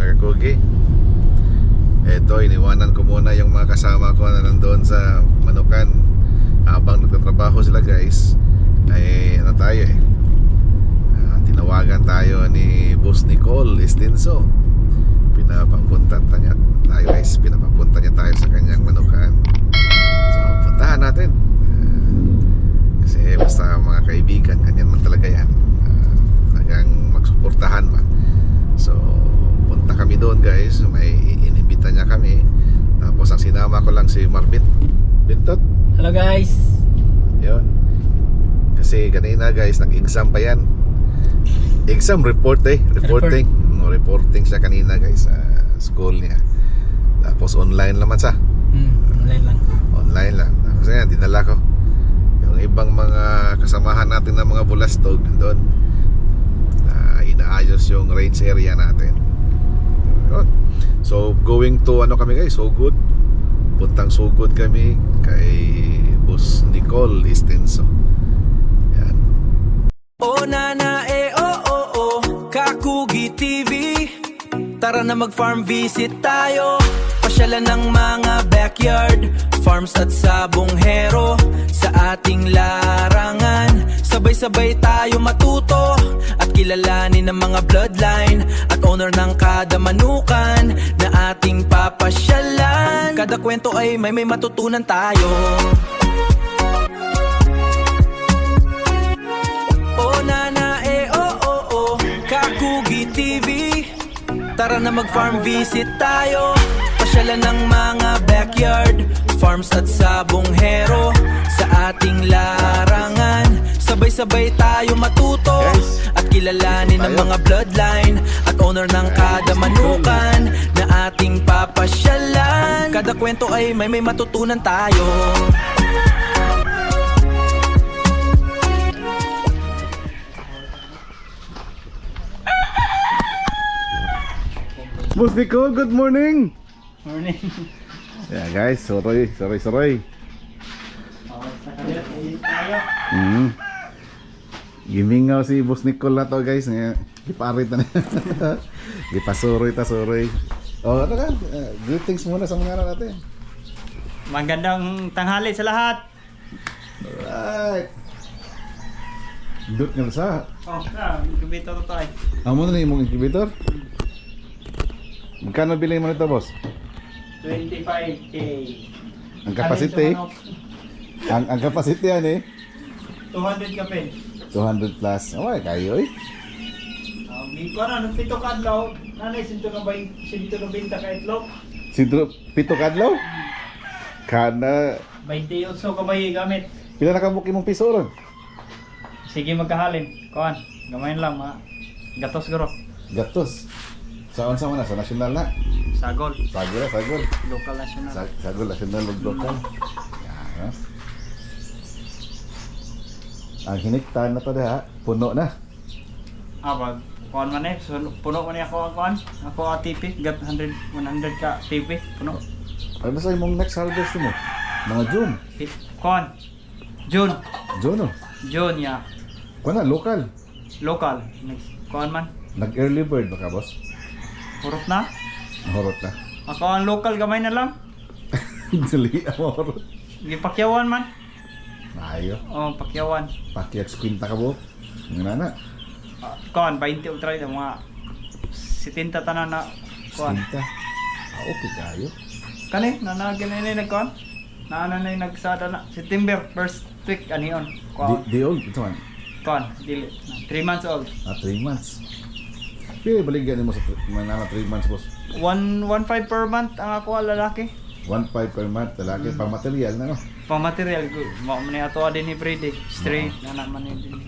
mga kakugi. Eto, iniwanan ko muna yung mga kasama ko na nandoon sa Manukan. Habang nagtatrabaho sila guys, ay ano tayo tinawagan tayo ni Boss Nicole Estinso. Pinapapunta niya tayo guys, pinapapunta niya tayo sa kanyang Manukan. So puntahan natin. Kasi basta mga kaibigan, ganyan man talaga yan. Talagang magsuportahan ba. So punta kami doon guys, may inimbita niya kami. Tapos ang sinama ko lang si Marbit Bintot. Hello guys. Yun. Kasi kanina guys, nag-exam pa yan. Exam report reporting. Reporting siya kanina guys sa school niya. Tapos online naman siya. Online lang. Online lang. Tapos yan, dinala ko yung ibang mga kasamahan natin ng mga bulastog doon. Inaayos yung range area natin. Yun. So going to ano kami guys, Sugod. Puntang Sugod kami kay Boss Nicole Estinso. Yan. Oh nana Kakugi TV. Tara na mag-farm visit tayo. Pasyalan ng mga backyard farms at sabonghero. Sa ating larangan, sabay-sabay tayo matuto at kilalanin ang mga bloodline at owner ng kada manukan na ating papasyalan. Kada kwento ay may matutunan tayo. Oh nana Kakugi TV. Tara na mag-farm visit tayo. Pasyalan ng mga backyard farms at sabonghero. Sa ating larangan, sabay-sabay tayo matuto at kilalanin ang mga bloodline at owner ng kada manukan na ating papasyalan. Kada kwento ay may matutunan tayo. Boss Nicole, good morning. Morning. Yeah guys, sorry. Gimingaw si Boss Nicole na to guys. Giparit na. Gipasuroy. Oh, ano ka? Greetings muna sa mga natin. Magandang tanghali sa lahat. Alright. Dut nga sa. Oh, incubator to tayo. Amo na yung incubator? Magkano bilhin mo nito, boss? 25K. Ang capacity? Ang capacity yan 200 ka pen. 200 plus. Okay, kayo Ko na, nung pito ka adlaw, nanay, sinto na ka itlog. Pito kadlaw? Kana. 28 ka ba gamit? Pila na kabuki mong piso ron? Sige, magkahalin. Kuhan, gamayin lang, gatos garo. Gatos. Saan sa mana? Sa nasyonal na? Sagol. Sagol. Local national. Sagol, nasyonal ug local. Yan. Ang hiniktan na to puno na. Pag kuhan man so, puno man ako ang kuhan. Ako ATP, got 100 ka TP, puno. Ano sa imong next harvest mo? Mga June. Kuhan. June. June, yeah. Kuha na, local. Local. Next. Kuhan man. Nag-early bird ba ka, boss? Hurot na. Horot na. Ako ang local, gamay na lang. Dali ang horot. Gipakyawan man. Ayo. Oh, pakyawan. Pakiat skwinta ka bo. Ang nana. Kuhan, 20 o 30, mga 70 tanan na kuhan. Skwinta. Okay kayo. Kani, nanagin na yun nagkuhan. Naana na yung nagsada na. September, first week, ano yun? Di old, ito man. Kuhan, dili. 3 months old. 3 months. Pero baligyan mo sa manana 3 months, boss. 1.5 per month ang ako lalaki. 1.5 per month, lalaki, pang material na no? Pang material, mo man ato din ni Brady. Straight na naman yun.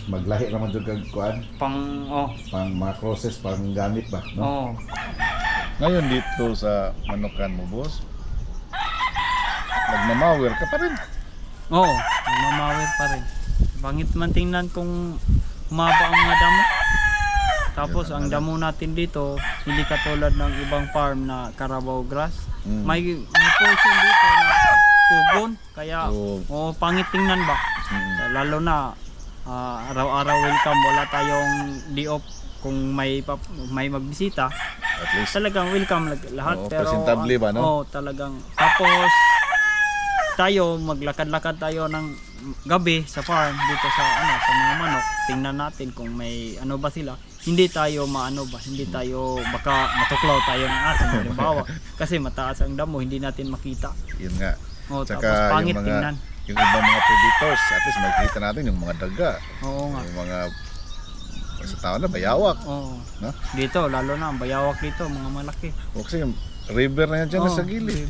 Maglahi naman dyan kag kuan. Pang Mga crosses, pang gamit ba, no? Ngayon dito sa Manukan mo, boss, nagmamawer ka pa rin. Mamawir pa rin. Bangit man tingnan kung humaba ang mga damo. Tapos ang damo natin dito, hindi katulad ng ibang farm na Carabao grass. May portion dito na kugon, kaya pangit tingnan ba. Lalo na araw-araw welcome, wala tayong day off kung may magbisita. At least. talagang welcome lahat. Oo, pero presentable ba, no? Oo, talagang. Tapos tayo maglakad-lakad tayo ng gabi sa farm dito sa sa mga manok. Tingnan natin kung may ano ba sila. Hindi tayo hindi tayo baka matuklaw tayo ng aso halimbawa kasi mataas ang damo, hindi natin makita. Yun nga. Oh, Tsaka tapos pangit yung tingnan. yung ibang mga predators, at least makikita natin yung mga daga, Oo nga. yung mga sa tao na bayawak, Oo. no? Dito lalo na ang bayawak dito, mga malaki. O kasi yung river na yan dyan Oo. sa gilid.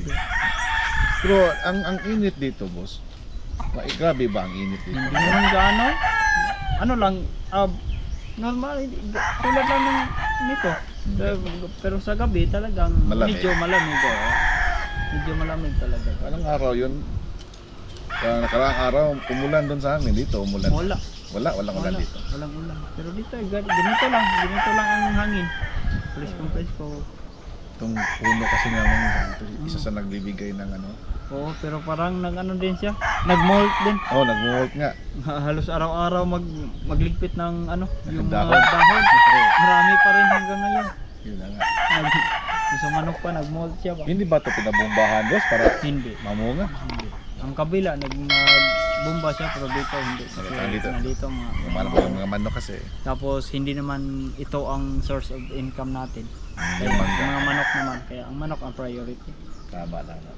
Pero ang init dito, boss. Grabe ba ang init dito? Hindi naman gaano. Ano lang, normal, tulad lang ng nito. Pero sa gabi talagang Malamig. medyo malamig. Medyo malamig talaga. Anong araw yun? Nakaraang araw, umulan doon sa amin dito, umulan. Walang ulan dito. Walang ulan. Pero dito, ganito lang ang hangin. Presko. Itong puno kasi naman, ito, isa sa nagbibigay ng ano. Oo, pero parang nag-ano din siya. Nag-molt din. Oh, nag-molt nga. Halos araw-araw magligpit ng yung mga Dahon. dahon. Marami pa rin hanggang ngayon. Yun na nga. Yung sa manok pa, nag-molt siya ba? Hindi ba ito pinabombahan, boss, para Hindi. mamunga? Hindi. Ang kabila, nagbumba siya pero dito hindi. Kasi Dito. nandito Yung mga manok kasi. Tapos hindi naman ito ang source of income natin. Kaya Yung mangga. mga manok naman. Kaya ang manok ang priority. Tama. Sabi niya,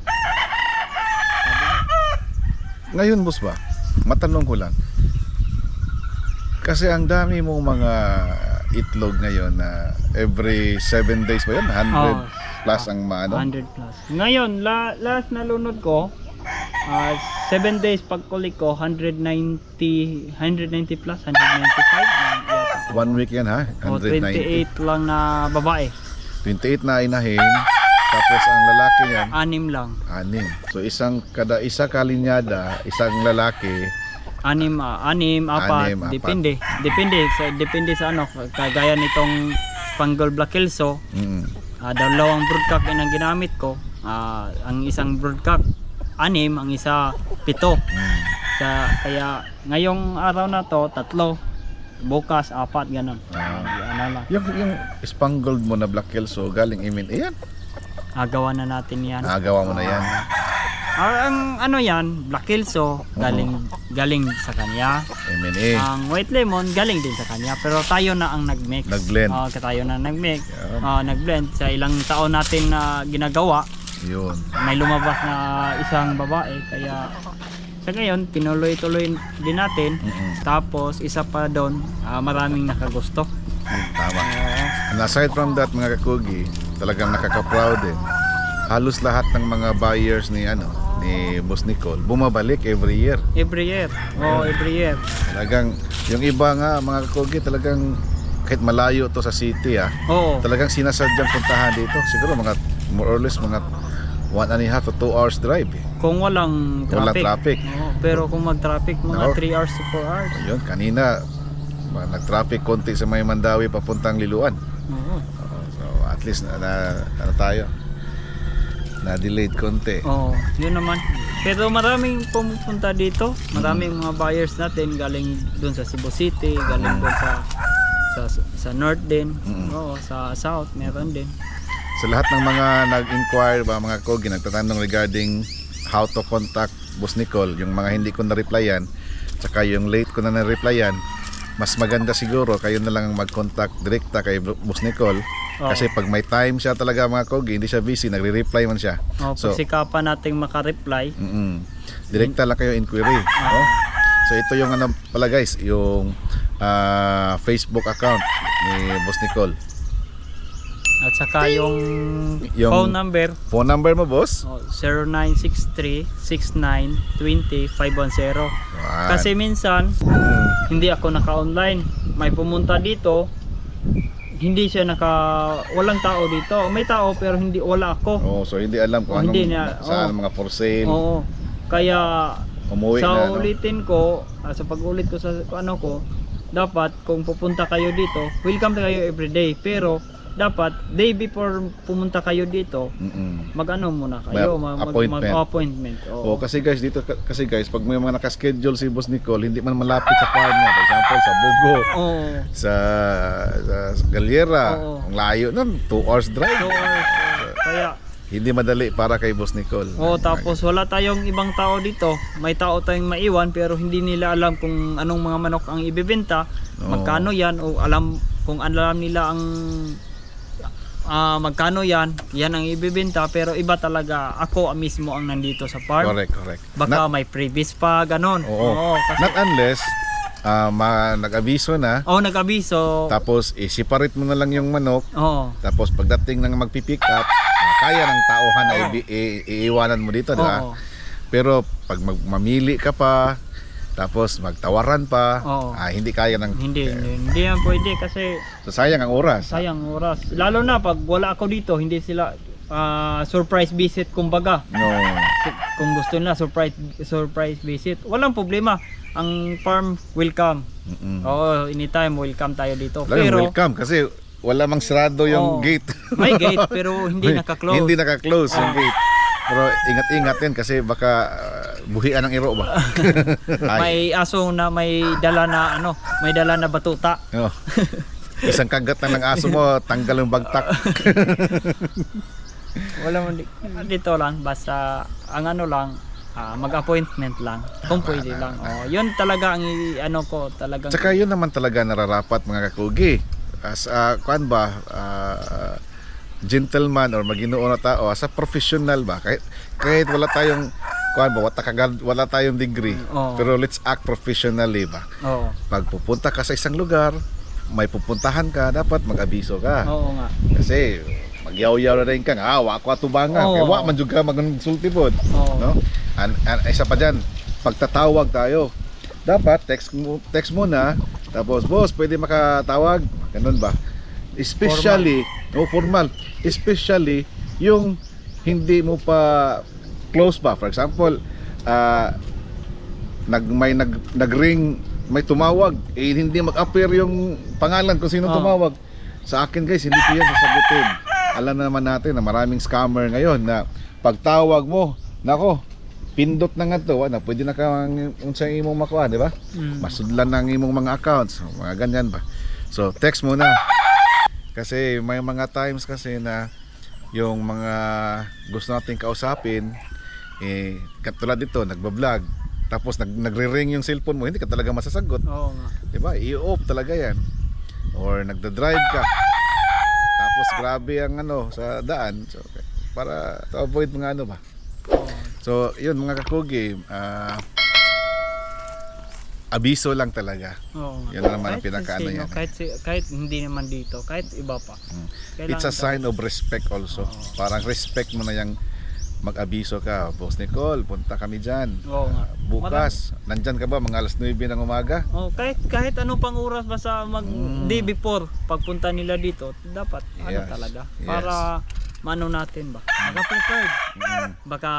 Ngayon, boss ba, matanong ko lang. Kasi ang dami mong mga itlog ngayon na every 7 days ba yun? 100 plus ang maano? 100 plus. Ngayon, last na lunod ko, 7 days pagkulik ko, 190 plus, 195 yata. 1 week yan ha? O 190. 28 lang na babae. 28 na inahin. Tapos ang lalaki niyan, 6 lang. 6. So isa kalinyada, isang lalaki. 6, 4, Anim, depende. Depende sa kagaya nitong Spangled Black Kelso, Mm. dalawang broodcock ang ginamit ko. Ang isang broodcock 6, ang isa 7. Mm. Kaya ngayong araw na to 3, bukas 4 ganun. Ano lang. Yung spangled mo na Black Kelso galing Ayan. Gawa na natin 'yan. Gawa mo na yan. Ang yan, Black Kelso galing sa kanya. MNA. Ang White Lemon galing din sa kanya, pero tayo na ang nag-mix. Nag-blend. Tayo na nag-mix. Yan. Nag-blend sa ilang taon natin na ginagawa. Yun. May lumabas na isang babae, kaya sa ngayon tinuloy-tuloy din natin. Mm-mm. Tapos isa pa doon, maraming nakagusto. Tama. And aside from that, mga kakugi, talagang nakaka-proud din. Halos lahat ng mga buyers ni Boss Nicole bumabalik every year. Every year. Every year. Talagang yung iba nga mga kakugi, talagang kahit malayo to sa city Oo. talagang sinasadyang puntahan dito. Siguro mga more or less mga 1.5 to 2 hours drive. Kung walang traffic. Oo. Pero kung mag-traffic, mga Oo. 3 hours to 4 hours. Ayun, kanina nag-traffic konti sa may Mandawi papuntang Liloan. Oo. So at least tayo na delayed konti. Oo, yun naman. Pero maraming pumupunta dito. Maraming mga buyers natin galing doon sa Cebu City, galing doon sa North din. Oo, sa South meron din. Sa lahat ng mga nag-inquire mga kogi, nagtatanong regarding how to contact Boss Nicole, yung mga hindi ko na-replyan, tsaka yung late ko na na-replyan, mas maganda siguro kayo na lang mag-contact direkta kay Boss Nicole. Oo. Kasi pag may time siya talaga mga kogi, hindi siya busy, nagre-reply man siya. So, Pagsikapan nating makareply. direkta lang kayo inquiry. No? So ito yung pala guys, yung Facebook account ni Boss Nicole. At saka yung phone number, Phone number mo, boss? 0963-6920-510. Yan. Kasi minsan hindi ako naka-online. May pumunta dito, hindi siya walang tao dito. May tao pero wala ako. So hindi alam kung Hindi anong niya, saan mga for sale. Oo. Kaya Umuwi na, sa no? ulitin ko, sa pag-ulit ko sa dapat kung pupunta kayo dito, welcome kayo everyday. Pero dapat day before pumunta kayo dito, mag-ano muna kayo, mag-appointment. Oh, kasi guys dito kasi guys pag may mga naka-schedule si Boss Nicole, hindi man malapit sa farm niya, for example sa Bugo, Oo. sa Galiera, Oo. ang layo nun, 2 hours drive. 2 hours. Kaya Hindi madali para kay Boss Nicole. tapos wala tayong ibang tao dito. May tao tayong maiwan pero hindi nila alam kung anong mga manok ang ibebenta, magkano yan, o kung alam nila ang magkano yan ang ibebenta, pero iba talaga ako mismo ang nandito sa farm. Correct. Baka may previous pa ganon. Oo. Not unless nag-abiso na, nag-abiso. tapos i-separate mo na lang yung manok, Oo. tapos pagdating ng magpipick up, kaya ng tauhan na iiwanan mo dito, di ba? Oo. Pero pag mamili ka pa, tapos magtawaran pa, Oo. hindi kaya ng... Hindi yan pwede kasi So sayang ang oras. sayang oras. Lalo na pag wala ako dito, hindi sila surprise visit kumbaga. No. Kung gusto nila surprise visit, walang problema. Ang farm welcome. Oo, anytime welcome tayo dito. Talagang Pero welcome kasi wala mang sarado yung gate. may gate pero hindi naka-close. Hindi naka-close yung gate. Pero ingat-ingat din kasi baka buhian ng iro ba. May aso na may dala na batuta. Oh. Isang kagat lang ng aso mo, tanggal yung bagtak. Wala man dito lang, basta ang mag-appointment lang kung pwede lang. Yun talaga ang ko talagang. Tsaka yun naman talaga nararapat mga kakugi. As gentleman or maginoo na tao, as a professional ba, kahit wala tayong wala tayong degree, pero let's act professionally ba. Pag pupunta ka sa isang lugar, may pupuntahan ka, dapat mag-abiso ka. Oo nga. Kasi magyaw-yaw na rin ka nga, wa ko atubangan, kaya wa man jud ka mag-sulti pod, no? Isa pa dyan, pagtatawag tayo, dapat text muna, tapos boss pwede makatawag, ganun ba? Especially formal, especially yung hindi mo pa close ba. For example, nag-ring, may tumawag, hindi mag-appear yung pangalan kung sino tumawag. Sa akin guys, hindi ko yan sasagutin. Alam naman natin na maraming scammer ngayon na pagtawag mo, nako, pindot na nga to, pwede na kang unsa imong makuha, di ba? Masudlan ng imong mga accounts, mga ganyan ba. So text muna. Kasi may mga times kasi na yung mga gusto nating kausapin, katulad dito, nagbablog, tapos nagre-ring yung cellphone mo, hindi ka talaga masasagot. Oo nga. Di ba? I-off talaga yan. Or nagda-drive ka, tapos grabe ang sa daan, so para to avoid mga ba. So yun mga kakugi, abiso lang talaga. Oo nga. Yan naman ang pinakaano yan. Kahit hindi naman dito, kahit iba pa. It's a sign of respect also. Parang respect mo na yung mag-abiso ka. Boss Nicole, punta kami dyan. Oo nga. Bukas, nandyan ka ba mga alas 9 ng umaga? Kahit ano pang oras basta day before pagpunta nila dito, dapat talaga para mano natin ba? Maka-prepared. Baka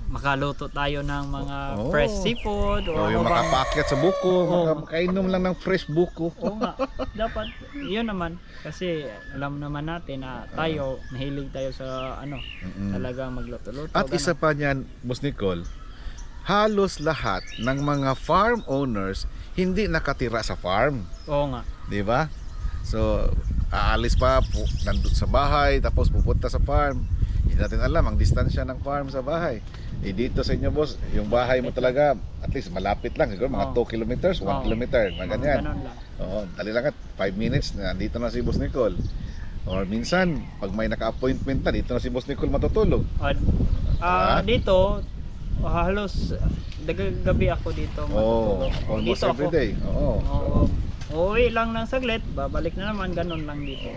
makaluto tayo ng mga fresh seafood o yung makapaakyat sa buko, makainom lang ng fresh buko. Oo nga, dapat yun naman kasi alam naman natin na tayo nahilig tayo sa talagang magluto-luto. At isa pa niyan, Boss Nicole, halos lahat ng mga farm owners hindi nakatira sa farm. Oo nga. Di ba? So aalis pa nandun sa bahay tapos pupunta sa farm. Hindi natin alam ang distansya ng farm sa bahay. Dito sa inyo boss, yung bahay mo talaga at least malapit lang, siguro mga 2 kilometers, 1 kilometer, mga ganyan. Dali lang at 5 minutes nandito na si Boss Nicole. Or minsan, pag may naka-appointment na, dito na si Boss Nicole matutulog. Dito, halos gabi ako dito matutulog. Almost dito every day. Uuwi lang ng saglit, babalik na naman, ganun lang dito.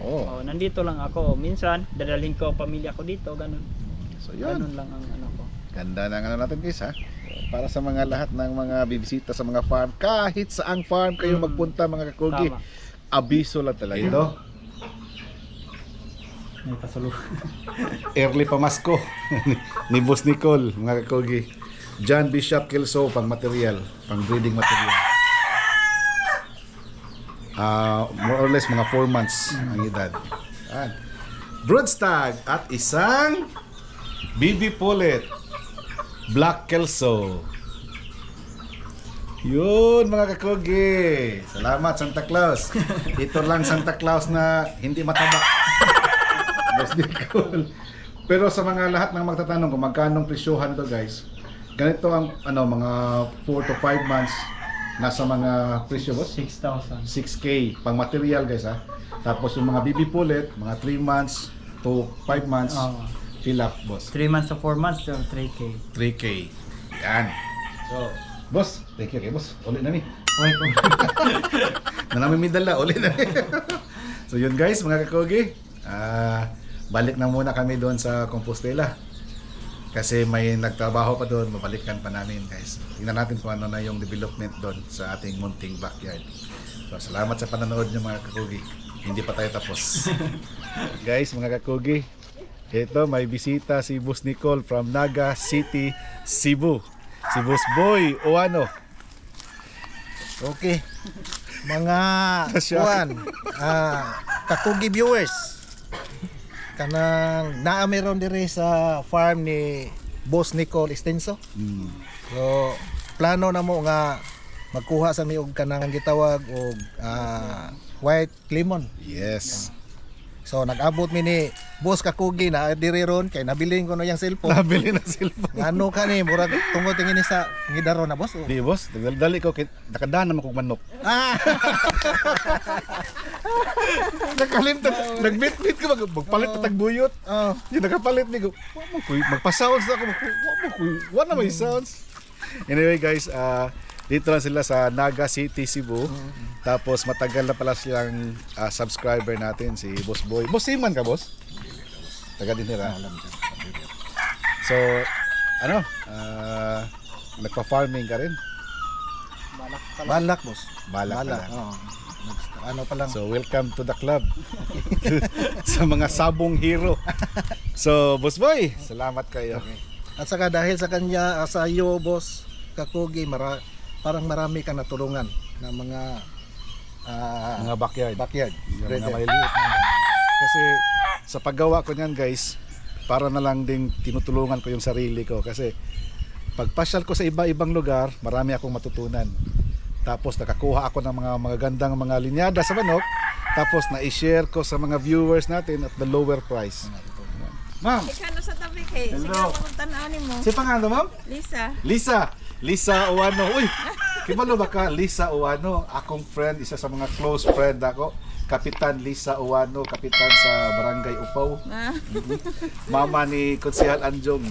Nandito lang ako. Minsan, dadalhin ko pamilya ko dito, ganun. So yun. Ganun lang ang ko. Ganda ng natin guys ha. Para sa mga lahat ng mga bibisita sa mga farm, kahit saang farm kayo magpunta mga kakugi, abiso lang talaga ito. May pasalo. Early pamasko ni Boss Nicole mga kakugi. John Bishop Kelso pang material, pang breeding material. More or less mga 4 months ang edad. Yan. Broodstag at isang BB Pullet. Black Kelso. Yun mga kakugi. Salamat Santa Claus. Ito lang Santa Claus na hindi mataba. Boss Nicole. Pero sa mga lahat ng magtatanong kung magkano presyohan to guys, ganito ang mga 4 to 5 months nasa mga presyo boss? 6,000. 6K pang material guys ha. Tapos yung mga BB Pullet, mga 3 months to 5 months, tilap boss. 3 months to 4 months, so 3K. 3K. Yan. So, boss, thank you kay boss. Ulit na ni. Okay po. Na namin midala, ulit na ni. So yun guys, mga kakugi. Balik na muna kami doon sa Compostela. Kasi may nagtrabaho pa doon, mabalikan pa namin guys. Tingnan natin kung ano na yung development doon sa ating munting backyard. So salamat sa panonood niyo mga kakugi. Hindi pa tayo tapos. Guys, mga kakugi, ito may bisita si Boss Nicole from Naga City, Cebu. Si Boss Boy Oano. Okay. Mga Kasya. kuan, kakugi viewers. Kanang naa meron dire sa farm ni Boss Nicole Estenso. So plano na mo nga magkuha sa mi og kanang gitawag og white lemon. Yes. So nag-abot mi ni Boss Kakugi na diri ron kay nabiling ko na yung cellphone. Nabili na cellphone. Ano ka ni murag tungod tingin ni sa ngidaro na boss. Oh. Di boss, dali ko kay nakadaan naman kog manok. Ah, Nakalimtan, nagbit-bit ko magpalit pa tagbuyot. oh. Yung nakapalit ni ko. Magpa-sounds ako. Wala may sounds. Anyway guys, dito lang sila sa Naga City, Cebu. Tapos matagal na pala silang subscriber natin si Boss Boy. Boss Siman ka boss? Taga din nila. So, nagpa-farming ka rin? Balak boss. Balak Balak. pa lang. Oh. Ano pa lang. So welcome to the club. Sa mga sabong hero. So Boss Boy, salamat kayo. At saka dahil sa kanya, sa iyo boss Kakugi, parang marami ka natulungan na mga Mga backyard. backyard. Yung mga Brother. maliliit na yan. Kasi sa paggawa ko niyan guys, para na lang din tinutulungan ko yung sarili ko. Kasi pagpasyal ko sa iba-ibang lugar, marami akong matutunan. Tapos nakakuha ako ng mga magagandang mga linyada sa manok. Tapos na-share ko sa mga viewers natin at the lower price. Ma'am, Ikaw na sa tabi kay. Sige Hello. mo kung tanaw mo. si pangalan ma'am? Lisa. Lisa Oano. Uy, kibalo ba ka? Lisa Oano, akong friend, isa sa mga close friend ako. Kapitan Lisa Oano, kapitan sa Barangay Upaw. Ah, Mama ni Konsehal Anjong.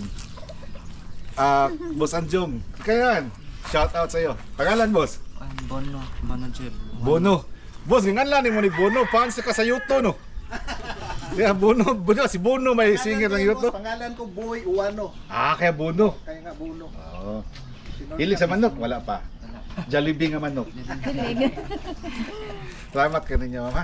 Boss Anjong, kayan. Shout out sa iyo. Pangalan boss? Bono, manager. Bono. Boss, nganlan mo ni Bono, fans ka sa Yuto no. Yeah, Bono, si Bono may singer ng Yuto. Pangalan ko Boy Uwano. Kaya Bono. Kaya nga Bono. Oo. Hilig sa manok, wala pa. Jollibee nga manok. Salamat ka ninyo, mama.